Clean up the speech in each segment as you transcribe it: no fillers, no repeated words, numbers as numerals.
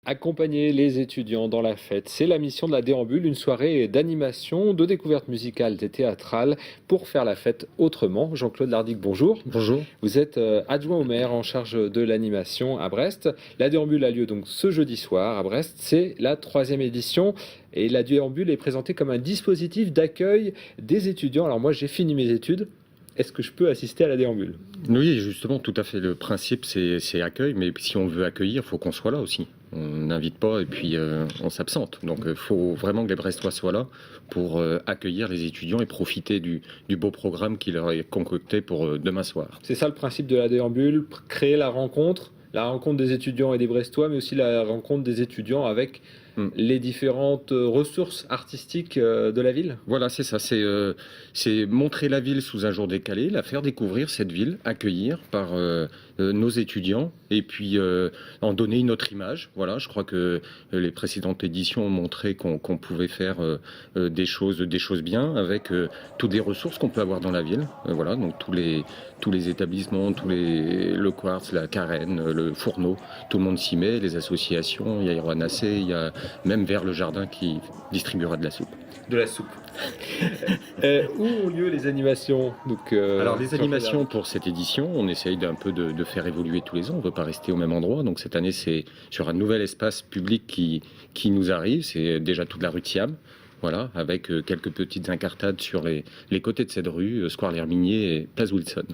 Accompagner les étudiants dans la fête, c'est la mission de la Déambule, une soirée d'animation, de découverte musicale et théâtrale pour faire la fête autrement. Jean-Claude Lardic, bonjour. Bonjour. Vous êtes adjoint au maire en charge de l'animation à Brest. La Déambule a lieu donc ce jeudi soir à Brest. C'est la 3e édition et la Déambule est présentée comme un dispositif d'accueil des étudiants. Alors moi j'ai fini mes études. Est-ce que je peux assister à la Déambule? Oui, justement, tout à fait. Le principe, c'est accueil, mais si on veut accueillir, il faut qu'on soit là aussi. On n'invite pas et puis on s'absente. Donc il faut vraiment que les Brestois soient là pour accueillir les étudiants et profiter du beau programme qui leur est concocté pour demain soir. C'est ça le principe de la Déambule, créer la rencontre des étudiants et des Brestois, mais aussi la rencontre des étudiants avec les différentes ressources artistiques de la ville. Voilà, c'est ça. C'est montrer la ville sous un jour décalé, la faire découvrir cette ville, accueillir par nos étudiants et puis en donner une autre image. Voilà, je crois que les précédentes éditions ont montré qu'on pouvait faire des choses bien avec toutes les ressources qu'on peut avoir dans la ville. Voilà, donc tous les établissements, le Quartz, la Carène, le Fourneau, tout le monde s'y met, les associations, il y a Erwan Assé, il y a même Vers le Jardin qui distribuera de la soupe. De la soupe. Où ont lieu les animations Alors les animations pour cette édition, on essaye d'un peu de faire évoluer tous les ans, on ne veut pas rester au même endroit, donc cette année c'est sur un nouvel espace public qui nous arrive, c'est déjà toute la rue de Siam. Voilà, avec quelques petites incartades sur les côtés de cette rue, Square l'Herminier et Place Wilson.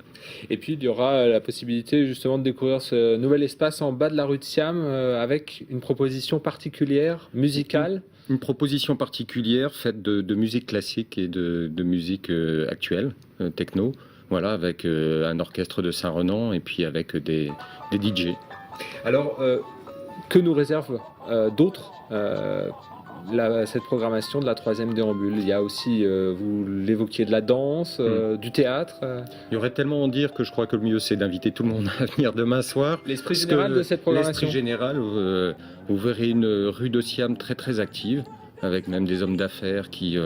Et puis il y aura la possibilité justement de découvrir ce nouvel espace en bas de la rue de Siam avec une proposition particulière, musicale. Une proposition particulière faite de musique classique et de musique actuelle, techno. Voilà, avec un orchestre de Saint-Renan et puis avec des DJ. Alors, que nous réserve d'autres cette programmation de la 3e Déambule? Il y a aussi, vous l'évoquiez, de la danse, du théâtre. Il y aurait tellement à en dire que je crois que le mieux c'est d'inviter tout le monde à venir demain soir. L'esprit général de cette programmation. L'esprit général, vous verrez une rue de Siam très très active, avec même des hommes d'affaires qui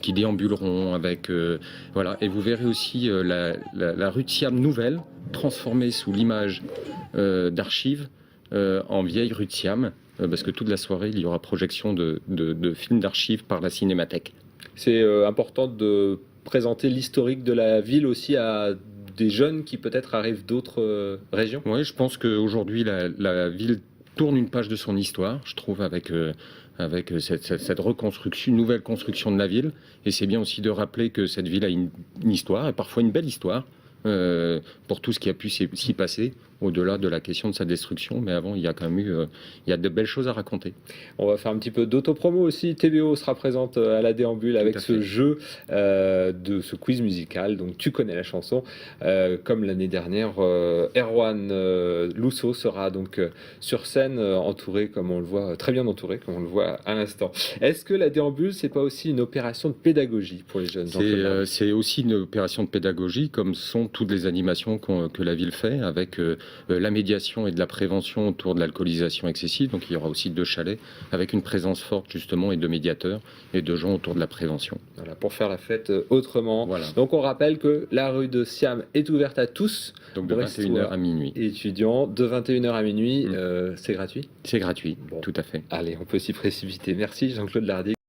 déambuleront, voilà. Et vous verrez aussi la rue de Siam nouvelle, transformée sous l'image d'archives en vieille rue de Siam. Parce que toute la soirée, il y aura projection de films d'archives par la Cinémathèque. C'est important de présenter l'historique de la ville aussi à des jeunes qui peut-être arrivent d'autres régions. Oui, je pense qu'aujourd'hui, la ville tourne une page de son histoire, je trouve, avec cette reconstruction, une nouvelle construction de la ville. Et c'est bien aussi de rappeler que cette ville a une histoire, et parfois une belle histoire, pour tout ce qui a pu s'y passer, au-delà de la question de sa destruction. Mais avant, il y a quand même eu il y a de belles choses à raconter. On va faire un petit peu d'autopromo aussi. TBO sera présente à la Déambule avec ce jeu de ce quiz musical. Donc tu connais la chanson. Comme l'année dernière, Erwan Lousseau sera donc sur scène, entouré, comme on le voit, très bien entouré, comme on le voit à l'instant. Est-ce que la Déambule, c'est pas aussi une opération de pédagogie pour les jeunes? C'est aussi une opération de pédagogie, comme sont toutes les animations que la ville fait, avec la médiation et de la prévention autour de l'alcoolisation excessive. Donc il y aura aussi 2 chalets avec une présence forte justement et de médiateurs et de gens autour de la prévention. Voilà, pour faire la fête autrement. Voilà. Donc on rappelle que la rue de Siam est ouverte à tous. Donc de 21h à minuit. Étudiants, de 21h à minuit, c'est gratuit? C'est gratuit, Bon. tout à fait. Allez, on peut s'y précipiter. Merci Jean-Claude Lardic.